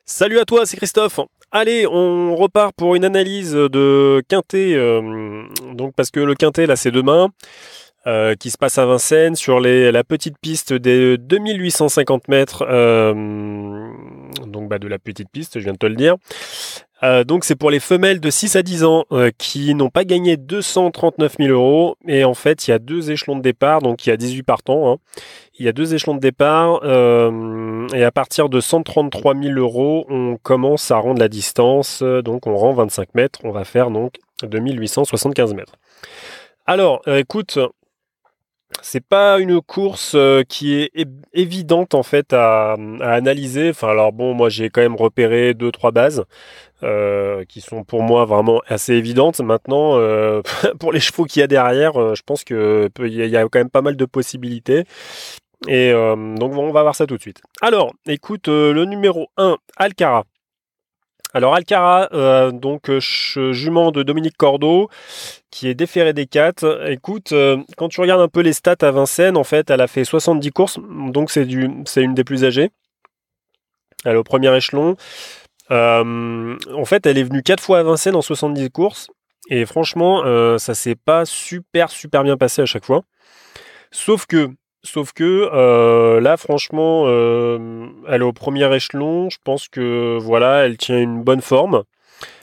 Salut à toi, c'est Christophe. Allez, on repart pour une analyse de Quintet. Donc parce que le Quintet là c'est demain, qui se passe à Vincennes sur la petite piste des 2850 mètres. Donc de la petite piste, je viens de te le dire. Donc c'est pour les femelles de 6 à 10 ans qui n'ont pas gagné 239 000 euros. Et en fait, il y a deux échelons de départ, donc il y a 18 partants, hein. Il y a deux échelons de départ et à partir de 133 000 euros, on commence à rendre la distance. Donc on rend 25 mètres, on va faire donc 2875 mètres. Alors écoute, c'est pas une course qui est évidente en fait à analyser. Enfin alors bon, moi j'ai quand même repéré deux trois bases qui sont pour moi vraiment assez évidentes. Maintenant, pour les chevaux qu'il y a derrière, je pense que il y a quand même pas mal de possibilités. Et donc on va voir ça tout de suite. Alors, écoute, le numéro 1, Alcara. Alors Alcara, jument de Dominique Cordeau, qui est déféré des 4. Écoute, quand tu regardes un peu les stats à Vincennes, en fait, elle a fait 70 courses, donc c'est une des plus âgées. Elle est au premier échelon. En fait, elle est venue 4 fois à Vincennes en 70 courses, et franchement, ça s'est pas super bien passé à chaque fois. Sauf que là, franchement, elle est au premier échelon. Je pense que voilà, elle tient une bonne forme.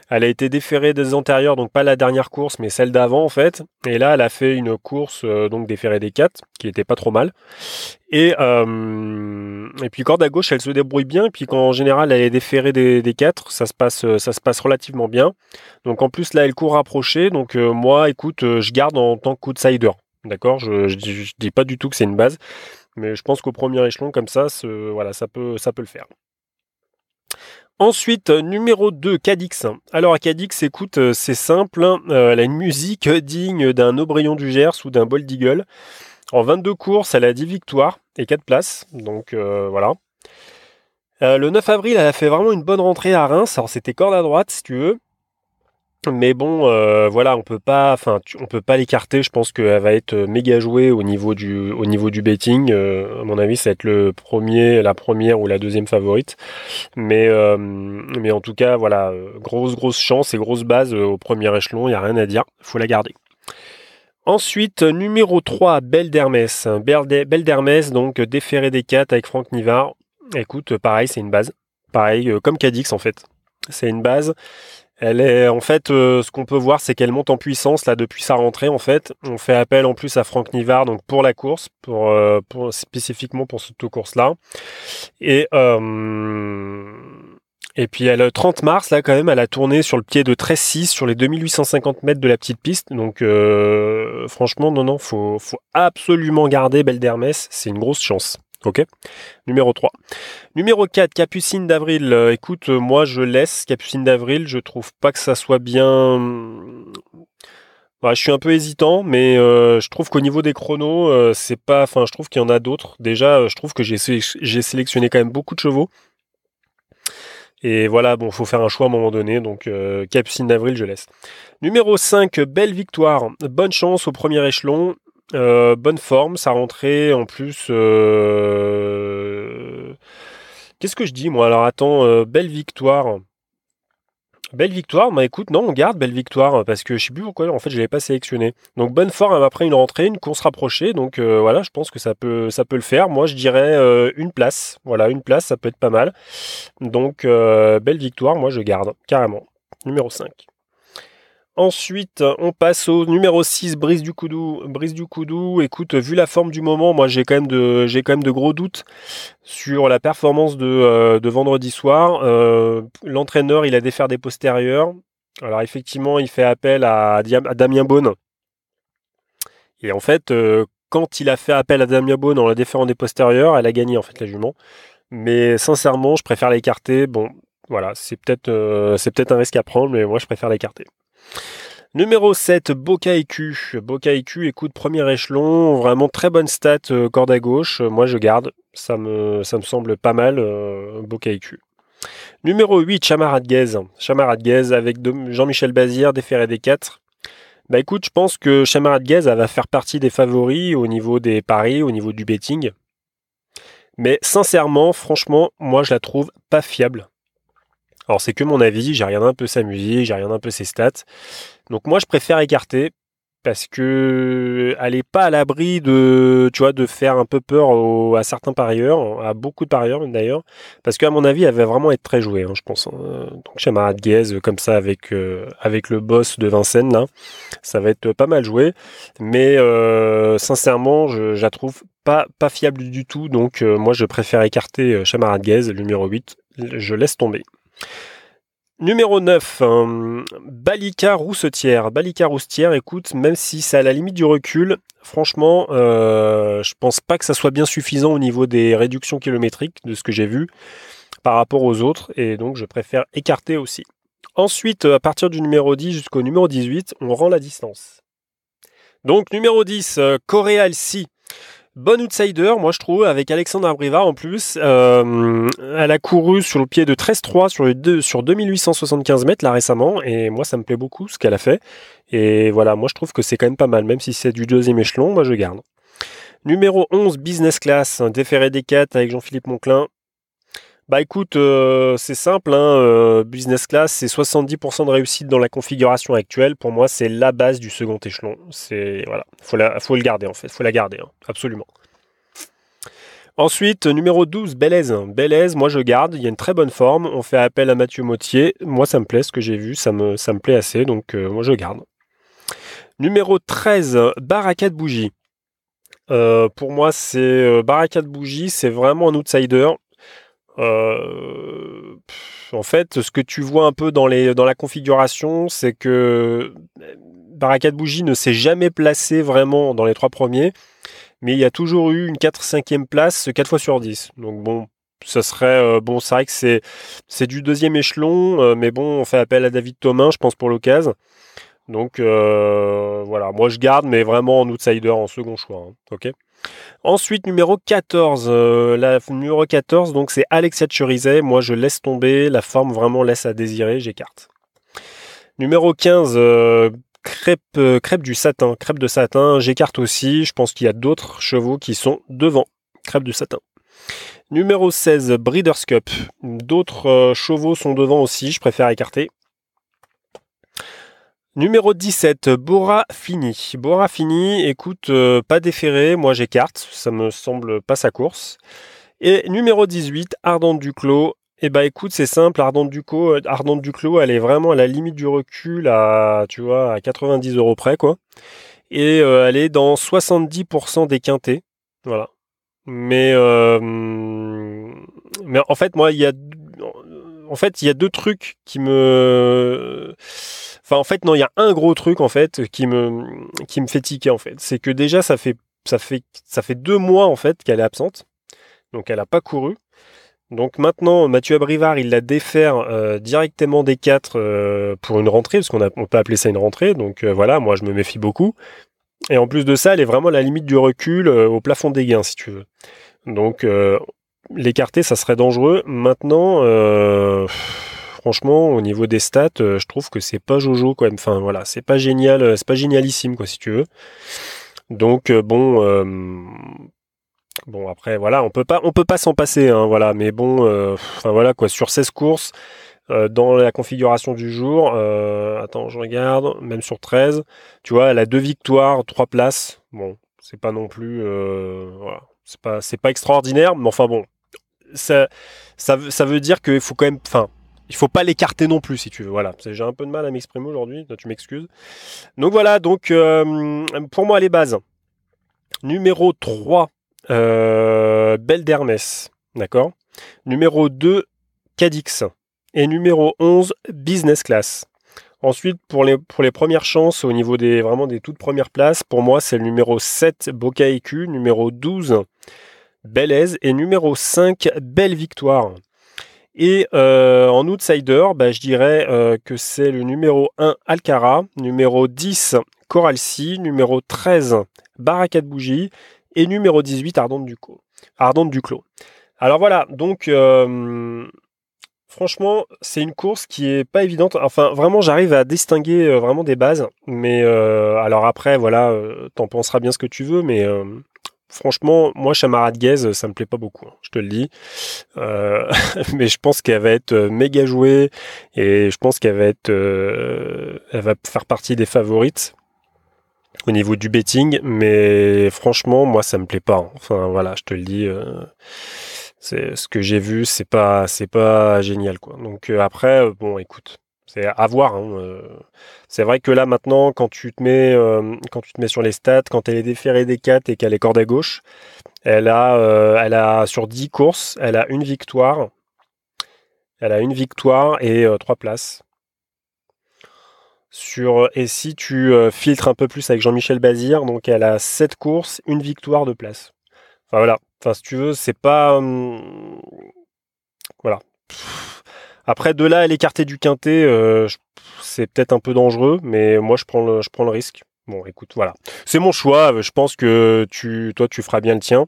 Elle a été déférée des antérieures, donc pas la dernière course, mais celle d'avant en fait. Et là, elle a fait une course donc déférée des 4, qui était pas trop mal. Et puis corde à gauche, elle se débrouille bien. Et puis quand en général elle est déférée des 4, ça se passe relativement bien. Donc en plus là, elle court rapprochée. Donc moi, écoute, je garde en tant qu'outsider. D'accord, je dis pas du tout que c'est une base, mais je pense qu'au premier échelon comme ça, voilà, ça peut le faire. Ensuite, numéro 2, Cadix. Alors à Cadix, écoute, c'est simple, hein, elle a une musique digne d'un Aubryon du Gers ou d'un Bold Eagle. En 22 courses, elle a 10 victoires et 4 places, donc voilà. Le 9 avril, elle a fait vraiment une bonne rentrée à Reims, alors c'était corde à droite si tu veux. Mais bon, voilà, on peut pas l'écarter. Je pense qu'elle va être méga jouée au niveau du betting. À mon avis, ça va être la première ou la deuxième favorite. Mais en tout cas, voilà, grosse chance et grosse base au premier échelon. Il y a rien à dire. Faut la garder. Ensuite, numéro 3, Belle d'Hermès. Belle d'Hermès, donc déféré des 4 avec Franck Nivard. Écoute, pareil, c'est une base. Pareil, comme Cadix en fait. C'est une base. Elle est en fait, ce qu'on peut voir, c'est qu'elle monte en puissance là depuis sa rentrée. En fait, on fait appel en plus à Franck Nivard donc pour la course, spécifiquement pour cette course-là. Et et puis elle 30 mars là quand même, elle a tourné sur le pied de 13,6 sur les 2850 mètres de la petite piste. Donc franchement, non, faut absolument garder Belle d'Hermès. C'est une grosse chance. Ok. Numéro 3. Numéro 4, Capucine d'Avril. Écoute, moi je laisse Capucine d'Avril. Je trouve pas que ça soit bien. Ouais, je suis un peu hésitant, mais je trouve qu'au niveau des chronos, c'est pas. Enfin, je trouve qu'il y en a d'autres. Déjà, je trouve que j'ai sélectionné quand même beaucoup de chevaux. Et voilà, bon, faut faire un choix à un moment donné. Donc, Capucine d'Avril, je laisse. Numéro 5, Belle Victoire. Bonne chance au premier échelon. Bonne forme, sa rentrée en plus. Qu'est-ce que je dis moi? Alors attends, Belle Victoire. Belle Victoire, bah écoute, non, on garde Belle Victoire parce que je sais plus pourquoi en fait je l'avais pas sélectionné. Donc bonne forme après une rentrée, une course rapprochée. Donc voilà, je pense que ça peut le faire. Moi je dirais une place. Voilà, une place, ça peut être pas mal. Donc Belle Victoire, moi je garde carrément. Numéro 5. Ensuite, on passe au numéro 6, Brise du Coudou. Brise du Coudou, écoute, vu la forme du moment, moi j'ai quand même de gros doutes sur la performance de vendredi soir. L'entraîneur, il a défait des postérieurs. Alors effectivement, il fait appel à Damien Beaune. Et en fait, quand il a fait appel à Damien Beaune en la déférant des postérieurs, elle a gagné en fait la jument. Mais sincèrement, je préfère l'écarter. Bon, voilà, c'est peut-être un risque à prendre, mais moi je préfère l'écarter. Numéro 7, Boca EQ. Boca EQ, écoute, premier échelon, vraiment très bonne stat, corde à gauche. Moi, je garde. Ça me semble pas mal, Boca EQ. Numéro 8, Chamaradguez. Chamaradguez avec Jean-Michel Bazir, déféré des 4. Bah écoute, je pense que Chamaradguez va faire partie des favoris au niveau des paris, au niveau du betting. Mais sincèrement, franchement, moi, je la trouve pas fiable. Alors c'est que mon avis, j'ai regardé un peu sa musique, j'ai regardé un peu ses stats. Donc moi je préfère écarter parce que elle est pas à l'abri de, tu vois, de faire un peu peur à certains parieurs, à beaucoup de parieurs même d'ailleurs, parce qu'à mon avis elle va vraiment être très jouée, hein, je pense. Donc Chamarat Guez comme ça avec le boss de Vincennes là, ça va être pas mal joué, mais sincèrement je la trouve pas fiable du tout, donc moi je préfère écarter Chamarat Guez, le numéro 8, je laisse tomber. Numéro 9, Balika Roussetière. Balika Roussetière, écoute, même si c'est à la limite du recul, franchement, je pense pas que ça soit bien suffisant au niveau des réductions kilométriques de ce que j'ai vu par rapport aux autres, et donc je préfère écarter aussi. Ensuite, à partir du numéro 10 jusqu'au numéro 18, on rend la distance. Donc numéro 10, Coréal Si. Bon outsider, moi je trouve, avec Alexandre Abrivard en plus. Elle a couru sur le pied de 13,3 sur 2875 mètres là récemment, et moi ça me plaît beaucoup ce qu'elle a fait. Et voilà, moi je trouve que c'est quand même pas mal, même si c'est du deuxième échelon, moi je garde. Numéro 11, Business Class, un déféré des 4 avec Jean-Philippe Monclin. Bah écoute, c'est simple, hein, Business Class, c'est 70% de réussite dans la configuration actuelle. Pour moi, c'est la base du second échelon. C'est voilà, faut le garder en fait, faut la garder, hein, absolument. Ensuite, numéro 12, Belaise. Belaise, moi je garde, il y a une très bonne forme. On fait appel à Mathieu Mottier. Moi ça me plaît ce que j'ai vu, ça me plaît assez, donc moi je garde. Numéro 13, Baraka de Bougie. Pour moi, c'est Baraka de Bougie, c'est vraiment un outsider. En fait, ce que tu vois un peu dans la configuration, c'est que Baraka de Bougie ne s'est jamais placé vraiment dans les 3 premiers, mais il y a toujours eu une 4-5e place 4 fois sur 10. Donc bon, ça serait bon, c'est vrai que c'est du deuxième échelon, mais bon, on fait appel à David Thomin, je pense pour l'occasion. Donc voilà, moi je garde, mais vraiment en outsider, en second choix. Hein, ok. Ensuite, numéro 14. Numéro 14, donc c'est Alexia Cherizet. Moi, je laisse tomber. La forme vraiment laisse à désirer. J'écarte. Numéro 15, crêpe du satin. Crêpe de satin, j'écarte aussi. Je pense qu'il y a d'autres chevaux qui sont devant. Crêpe du satin. Numéro 16, Breeders' Cup. D'autres chevaux sont devant aussi. Je préfère écarter. Numéro 17, Bora Fini. Bora Fini, écoute, pas déféré, moi j'écarte, ça me semble pas sa course. Et numéro 18, Ardente Duclos. Eh bah écoute, c'est simple, Ardente Duclos, elle est vraiment à la limite du recul, tu vois, à 90 € près, quoi. Et elle est dans 70% des quintés. Voilà. Mais en fait, moi, il y a deux trucs qui me... Enfin, en fait, non, il y a un gros truc, en fait, qui me fait tiquer, en fait. C'est que déjà, ça fait 2 mois, en fait, qu'elle est absente. Donc, elle n'a pas couru. Donc, maintenant, Mathieu Abrivard, il la défère directement des 4 pour une rentrée, parce on peut appeler ça une rentrée. Donc, voilà, moi, je me méfie beaucoup. Et en plus de ça, elle est vraiment à la limite du recul, au plafond des gains, si tu veux. Donc, l'écarter, ça serait dangereux. Maintenant, franchement, au niveau des stats, je trouve que c'est pas Jojo quand même. Enfin voilà, c'est pas génial, c'est pas génialissime quoi, si tu veux. Donc bon après voilà, on peut pas s'en passer, hein, voilà. Mais bon, enfin voilà quoi, sur 16 courses. Dans la configuration du jour, attends, je regarde, même sur 13, tu vois, elle a 2 victoires, 3 places. Bon, c'est pas non plus, voilà, c'est pas extraordinaire, mais enfin bon, ça veut dire qu'il faut quand même, enfin, il faut pas l'écarter non plus si tu veux. Voilà, j'ai un peu de mal à m'exprimer aujourd'hui, tu m'excuses. Donc voilà, donc pour moi les bases. Numéro 3, Belle d'Hermès, d'accord. Numéro 2, Cadix. Et numéro 11, Business Class. Ensuite, pour les premières chances, au niveau vraiment des toutes premières places, pour moi, c'est le numéro 7, Boca EQ, numéro 12, Belaise, et numéro 5, Belle Victoire. Et en outsider, je dirais que c'est le numéro 1, Alcara, numéro 10, Coral Sea, numéro 13, Baraka de Bougie, et numéro 18, Ardente Duclos. Alors voilà, donc... franchement, c'est une course qui est pas évidente. Enfin, vraiment, j'arrive à distinguer vraiment des bases. Mais alors après, voilà, t'en penseras bien ce que tu veux. Mais franchement, moi, Chamara de Guèze, ça me plaît pas beaucoup, hein, je te le dis. Mais je pense qu'elle va être méga jouée et je pense qu'elle va être, elle va faire partie des favorites au niveau du betting. Mais franchement, moi, ça me plaît pas, hein. Enfin, voilà, je te le dis. C'est ce que j'ai vu, c'est pas génial, quoi. Donc après, bon, écoute, c'est à voir, hein. C'est vrai que là maintenant, quand tu te mets sur les stats, quand elle est déférée des 4 et qu'elle est corde à gauche, elle a sur 10 courses, elle a une victoire et 3 places. Et si tu filtres un peu plus avec Jean-Michel Bazir, donc elle a 7 courses, une victoire, 2 places. Enfin voilà. Enfin, si tu veux, c'est pas. Voilà. Après, de là à l'écarter du quintet, c'est peut-être un peu dangereux, mais moi, je prends le risque. Bon, écoute, voilà. C'est mon choix. Je pense que toi, tu feras bien le tien.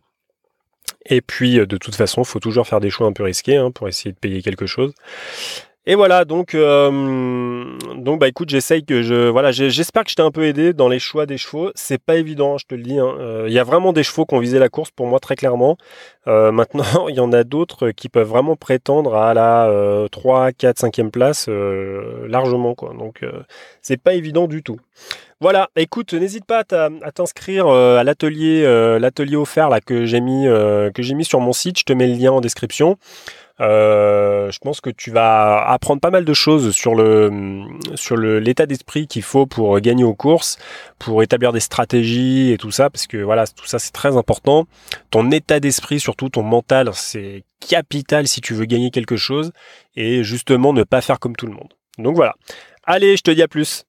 Et puis, de toute façon, il faut toujours faire des choix un peu risqués, hein, pour essayer de payer quelque chose. Et voilà, donc bah écoute, j'espère que je t'ai un peu aidé dans les choix des chevaux. C'est pas évident, je te le dis, hein. Il y a vraiment des chevaux qui ont visé la course pour moi très clairement. Maintenant, il y en a d'autres qui peuvent vraiment prétendre à la 3, 4, 5e place largement, quoi. Donc c'est pas évident du tout. Voilà, écoute, n'hésite pas à t'inscrire à l'atelier offert là que j'ai mis sur mon site. Je te mets le lien en description. Je pense que tu vas apprendre pas mal de choses sur l'état d'esprit qu'il faut pour gagner aux courses, pour établir des stratégies et tout ça, parce que voilà, tout ça c'est très important. Ton état d'esprit, surtout ton mental, c'est capital si tu veux gagner quelque chose et justement ne pas faire comme tout le monde. Donc voilà. Allez, je te dis à plus.